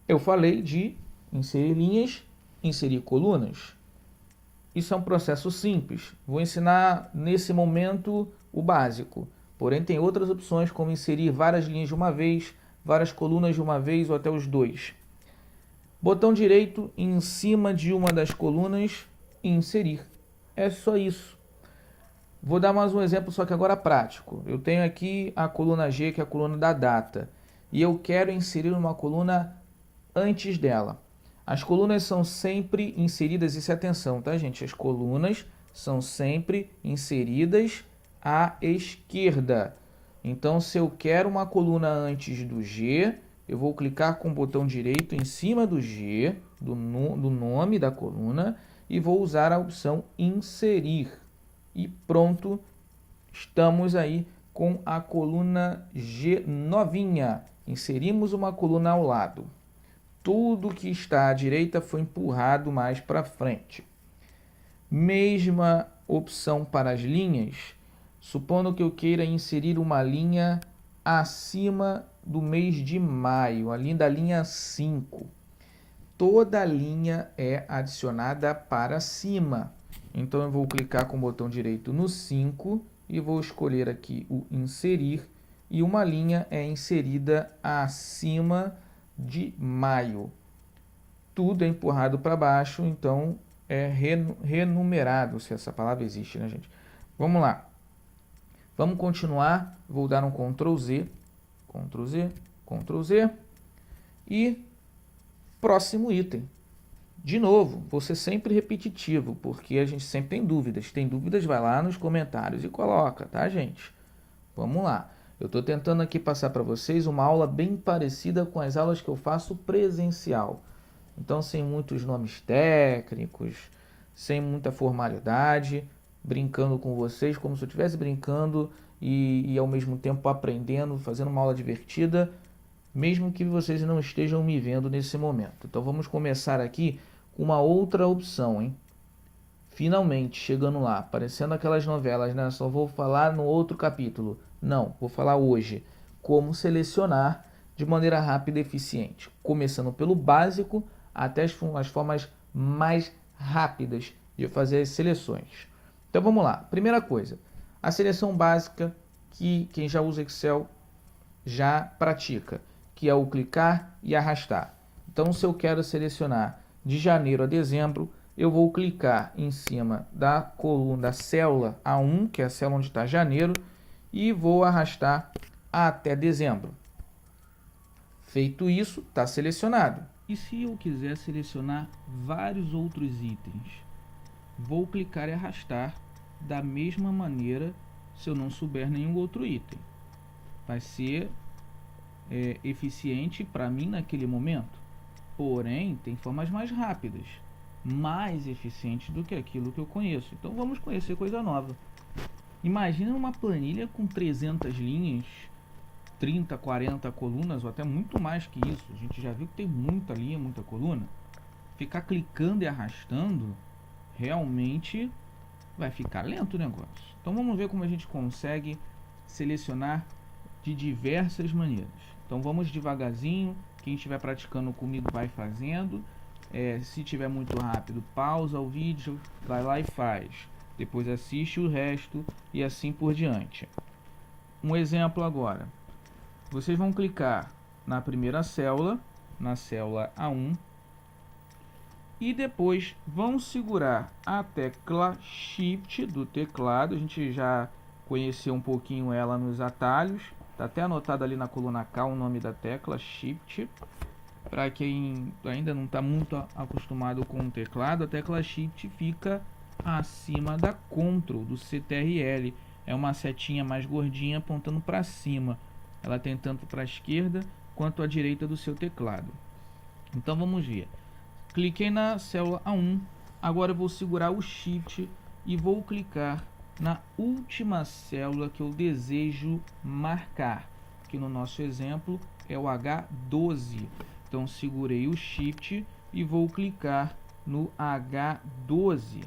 A: Eu falei de inserir linhas, inserir colunas. Isso é um processo simples. Vou ensinar nesse momento o básico. Porém, tem outras opções como inserir várias linhas de uma vez, várias colunas de uma vez ou até os dois. Botão direito em cima de uma das colunas e inserir. É só isso. Vou dar mais um exemplo, só que agora prático. Eu tenho aqui a coluna G, que é a coluna da data. E eu quero inserir uma coluna antes dela. As colunas são sempre inseridas, isso é atenção, tá, gente? As colunas são sempre inseridas à esquerda. Então, se eu quero uma coluna antes do G, eu vou clicar com o botão direito em cima do G, do nome da coluna, e vou usar a opção inserir. E pronto, estamos aí com a coluna G novinha. Inserimos uma coluna ao lado. Tudo que está à direita foi empurrado mais para frente. Mesma opção para as linhas. Supondo que eu queira inserir uma linha acima do mês de maio, ali da linha 5. Toda linha é adicionada para cima. Então eu vou clicar com o botão direito no 5 e vou escolher aqui o inserir. E uma linha é inserida acima de maio. Tudo é empurrado para baixo, então é renumerado, se essa palavra existe, né, gente? Vamos lá. Vamos continuar. Vou dar um Ctrl Z, Ctrl Z, Ctrl Z. E próximo item. De novo, vou ser sempre repetitivo, porque a gente sempre tem dúvidas. Tem dúvidas, vai lá nos comentários e coloca, tá, gente? Vamos lá. Eu estou tentando aqui passar para vocês uma aula bem parecida com as aulas que eu faço presencial. Então, sem muitos nomes técnicos, sem muita formalidade, brincando com vocês, como se eu estivesse brincando e ao mesmo tempo aprendendo, fazendo uma aula divertida, mesmo que vocês não estejam me vendo nesse momento. Então, vamos começar aqui com uma outra opção, hein? Finalmente, chegando lá, aparecendo aquelas novelas, né? Só vou falar no outro capítulo. Não, vou falar hoje como selecionar de maneira rápida e eficiente. Começando pelo básico até as formas mais rápidas de fazer as seleções. Então vamos lá. Primeira coisa, a seleção básica que quem já usa Excel já pratica, que é o clicar e arrastar. Então se eu quero selecionar de janeiro a dezembro, eu vou clicar em cima da coluna, da célula A1, que é a célula onde está janeiro, e vou arrastar até dezembro. Feito isso, está selecionado. E se eu quiser selecionar vários outros itens? vou clicar e arrastar da mesma maneira se eu não souber nenhum outro item. Vai ser eficiente para mim naquele momento, porém tem formas mais rápidas, mais eficientes do que aquilo que eu conheço. Então vamos conhecer coisa nova. Imagina uma planilha com 300 linhas, 30, 40 colunas ou até muito mais que isso. A gente já viu que tem muita linha, muita coluna. Ficar clicando e arrastando realmente vai ficar lento o negócio. Então vamos ver como a gente consegue selecionar de diversas maneiras. Então vamos devagarzinho, quem estiver praticando comigo vai fazendo. Se tiver muito rápido, pausa o vídeo, vai lá e faz. Depois assiste o resto e assim por diante. Um exemplo agora. Vocês vão clicar na primeira célula, na célula A1, e depois vão segurar a tecla Shift do teclado. A gente já conheceu um pouquinho ela nos atalhos. Está até anotado ali na coluna K o nome da tecla Shift. Para quem ainda não está muito acostumado com o teclado, a tecla Shift fica acima da Ctrl do CTRL. É uma setinha mais gordinha apontando para cima. Ela tem tanto para a esquerda quanto à direita do seu teclado. Então vamos ver. Cliquei na célula A1. Agora eu vou segurar o Shift e vou clicar na última célula que eu desejo marcar, que no nosso exemplo é o H12. Então segurei o Shift e vou clicar no H12.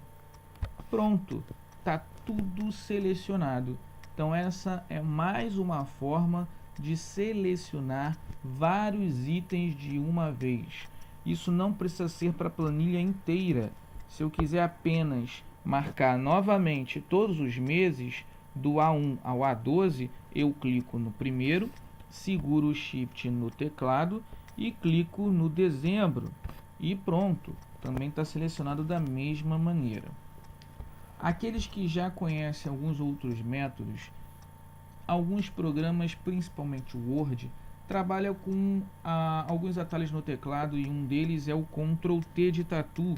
A: Pronto, está tudo selecionado. Então essa é mais uma forma de selecionar vários itens de uma vez. Isso não precisa ser para a planilha inteira. Se eu quiser apenas marcar novamente todos os meses, do A1 ao A12, eu clico no primeiro, seguro o Shift no teclado e clico no dezembro. E pronto, também está selecionado da mesma maneira. Aqueles que já conhecem alguns outros métodos, alguns programas, principalmente o Word, trabalha com alguns atalhos no teclado, e um deles é o Ctrl T de Tatu,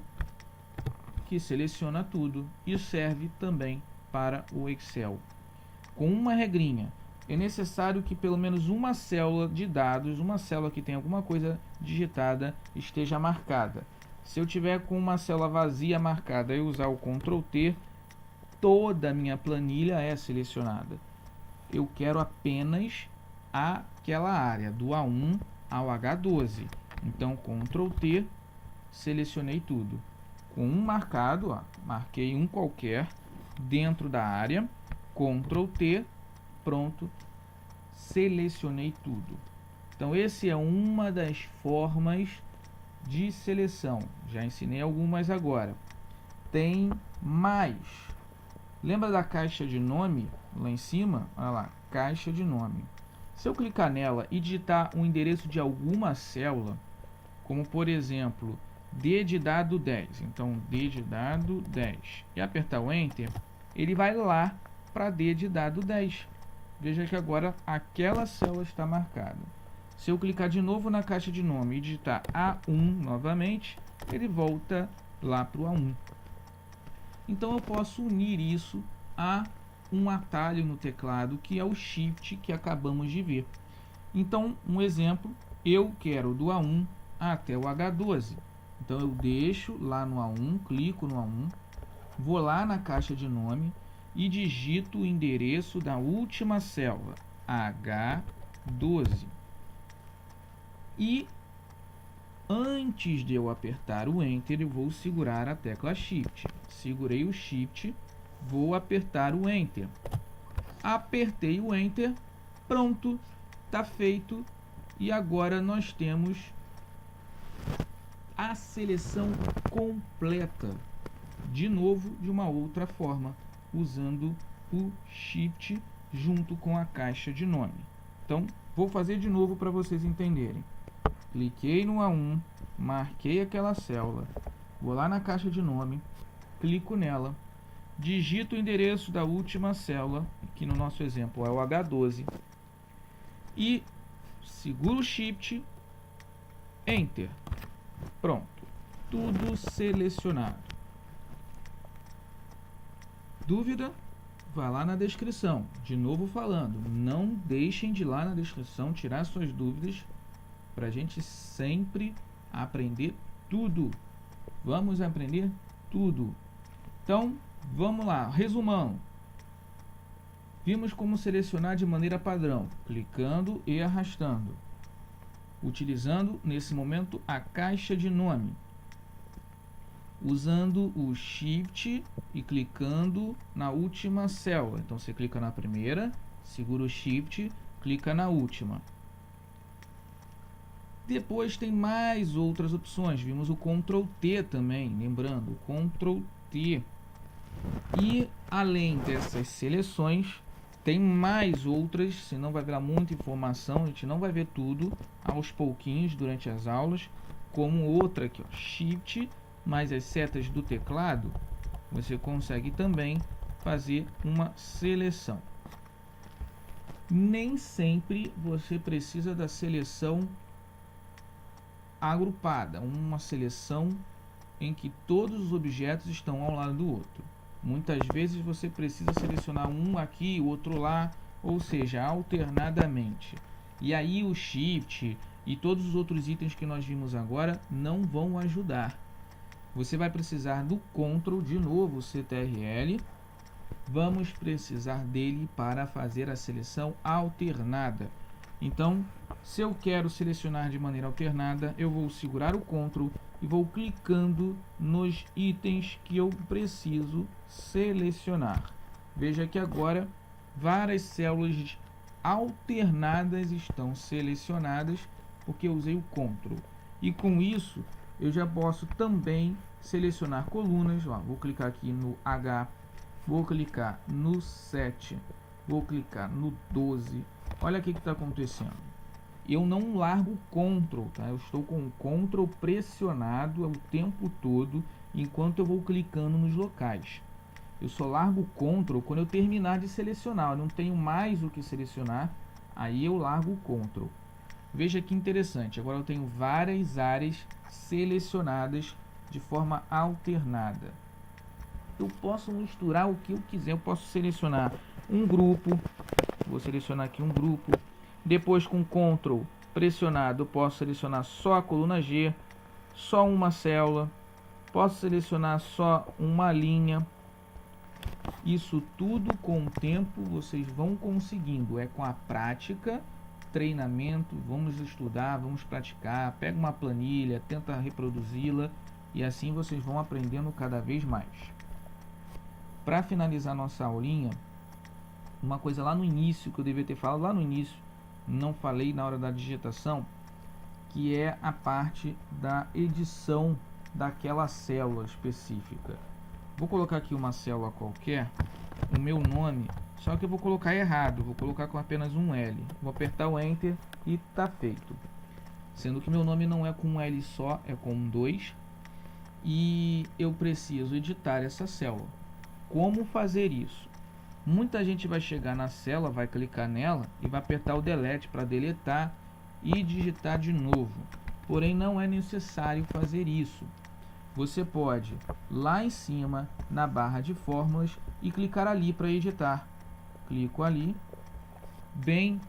A: que seleciona tudo e serve também para o Excel. Com uma regrinha, é necessário que pelo menos uma célula de dados, uma célula que tem alguma coisa digitada, esteja marcada. Se eu tiver com uma célula vazia marcada e usar o Ctrl T, toda a minha planilha é selecionada. Eu quero apenas aquela área, do A1 ao H12. Então, Ctrl T, selecionei tudo. Com um marcado, marquei um qualquer dentro da área, Ctrl T, pronto, selecionei tudo. Então, essa é uma das formas de seleção. Já ensinei algumas agora. Tem mais. Lembra da caixa de nome lá em cima? Olha lá, caixa de nome. Se eu clicar nela e digitar o endereço de alguma célula, como por exemplo, D de dado 10, então D de dado 10, e apertar o Enter, ele vai lá para D de dado 10. Veja que agora aquela célula está marcada. Se eu clicar de novo na caixa de nome e digitar A1 novamente, ele volta lá para o A1. Então eu posso unir isso a um atalho no teclado, que é o Shift, que acabamos de ver. Então, um exemplo, eu quero do A1 até o H12. Então eu deixo lá no A1, clico no A1, vou lá na caixa de nome e digito o endereço da última célula, H12. E antes de eu apertar o Enter, eu vou segurar a tecla Shift. Segurei o Shift, vou apertar o Enter. Apertei o Enter, pronto, está feito. E agora nós temos a seleção completa. De novo, de uma outra forma, usando o Shift junto com a caixa de nome. Então, vou fazer de novo para vocês entenderem. Cliquei no A1, marquei aquela célula, vou lá na caixa de nome, clico nela, digito o endereço da última célula, que no nosso exemplo é o H12, e seguro o Shift, Enter. Pronto, tudo selecionado. Dúvida? Vai lá na descrição. De novo falando, não deixem de ir lá na descrição tirar suas dúvidas para a gente sempre aprender tudo. Vamos aprender tudo. Então, vamos lá. Resumão. Vimos como selecionar de maneira padrão, clicando e arrastando, utilizando nesse momento a caixa de nome, usando o Shift e clicando na última célula. Então você clica na primeira, segura o Shift, clica na última. Depois tem mais outras opções. Vimos o Ctrl T também, lembrando, Ctrl T. E além dessas seleções, tem mais outras, senão vai virar muita informação, a gente não vai ver tudo aos pouquinhos durante as aulas, como outra aqui, ó, Shift, mais as setas do teclado, você consegue também fazer uma seleção. Nem sempre você precisa da seleção agrupada, uma seleção em que todos os objetos estão ao lado do outro. Muitas vezes você precisa selecionar um aqui, o outro lá, ou seja, alternadamente. E aí o Shift e todos os outros itens que nós vimos agora não vão ajudar. Você vai precisar do Ctrl, de novo, CTRL. Vamos precisar dele para fazer a seleção alternada. Então, se eu quero selecionar de maneira alternada, eu vou segurar o Ctrl e vou clicando nos itens que eu preciso selecionar. Veja que agora várias células alternadas estão selecionadas porque eu usei o Ctrl. E com isso, eu já posso também selecionar colunas. Ó, vou clicar aqui no H, vou clicar no 7, vou clicar no 12. Olha o que está acontecendo. Eu não largo o Ctrl, tá? Eu estou com o Ctrl pressionado o tempo todo enquanto eu vou clicando nos locais. Eu só largo o Ctrl quando eu terminar de selecionar. Eu não tenho mais o que selecionar, aí eu largo o Ctrl. Veja que interessante, agora eu tenho várias áreas selecionadas de forma alternada. Eu posso misturar o que eu quiser, eu posso selecionar um grupo, vou selecionar aqui um grupo, depois com Ctrl pressionado eu posso selecionar só a coluna G, só uma célula, posso selecionar só uma linha. Isso tudo com o tempo vocês vão conseguindo, é com a prática, treinamento, vamos estudar, vamos praticar, pega uma planilha, tenta reproduzi-la e assim vocês vão aprendendo cada vez mais. Para finalizar nossa aulinha, uma coisa lá no início que eu devia ter falado lá no início, não falei na hora da digitação, que é a parte da edição daquela célula específica. Vou colocar aqui uma célula qualquer, o meu nome, só que eu vou colocar errado, vou colocar com apenas um L. Vou apertar o Enter e está feito. Sendo que meu nome não é com um L só, é com um 2. E eu preciso editar essa célula. Como fazer isso? Muita gente vai chegar na célula, vai clicar nela e vai apertar o Delete para deletar e digitar de novo. Porém, não é necessário fazer isso. Você pode lá em cima na barra de fórmulas e clicar ali para editar. Clico ali, bem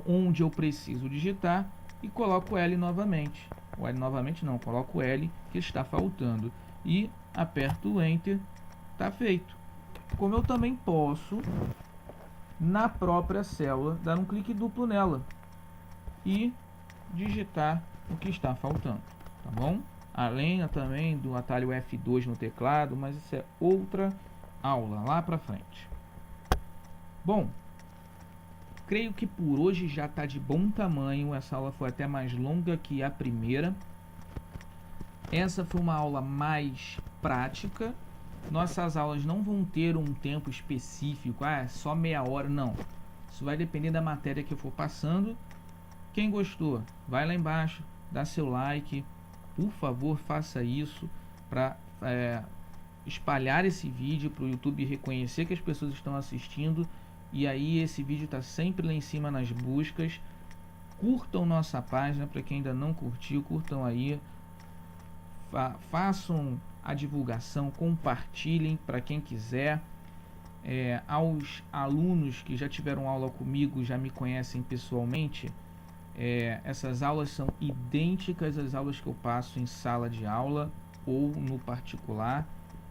A: onde eu preciso digitar e coloco L novamente. O L novamente não, coloco L que está faltando e aperto o Enter, está feito. Como eu também posso, na própria célula, dar um clique duplo nela e digitar o que está faltando, tá bom? Além também do atalho F2 no teclado, mas isso é outra aula lá para frente. Bom, creio que por hoje já está de bom tamanho. Essa aula foi até mais longa que a primeira. Essa foi uma aula mais prática. Nossas aulas não vão ter um tempo específico, só meia hora, não. Isso vai depender da matéria que eu for passando. Quem gostou, vai lá embaixo, dá seu like. Por favor, faça isso para espalhar esse vídeo para o YouTube reconhecer que as pessoas estão assistindo. E aí esse vídeo está sempre lá em cima nas buscas. Curtam nossa página, para quem ainda não curtiu, curtam aí. Façam a divulgação, compartilhem para quem quiser. aos alunos que já tiveram aula comigo, já me conhecem pessoalmente, essas aulas são idênticas às aulas que eu passo em sala de aula ou no particular,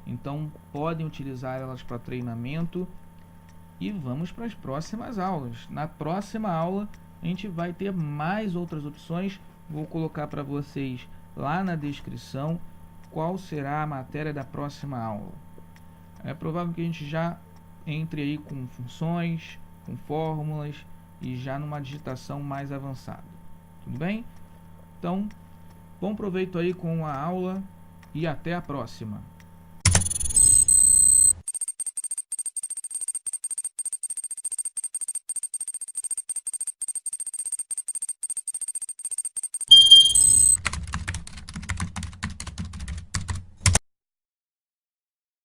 A: então podem utilizar elas para treinamento. E vamos para as próximas aulas. Na próxima aula a gente vai ter mais outras opções, vou colocar para vocês lá na descrição qual será a matéria da próxima aula. É provável que a gente já entre aí com funções, com fórmulas e já numa digitação mais avançada. Tudo bem? Então, bom proveito aí com a aula e até a próxima.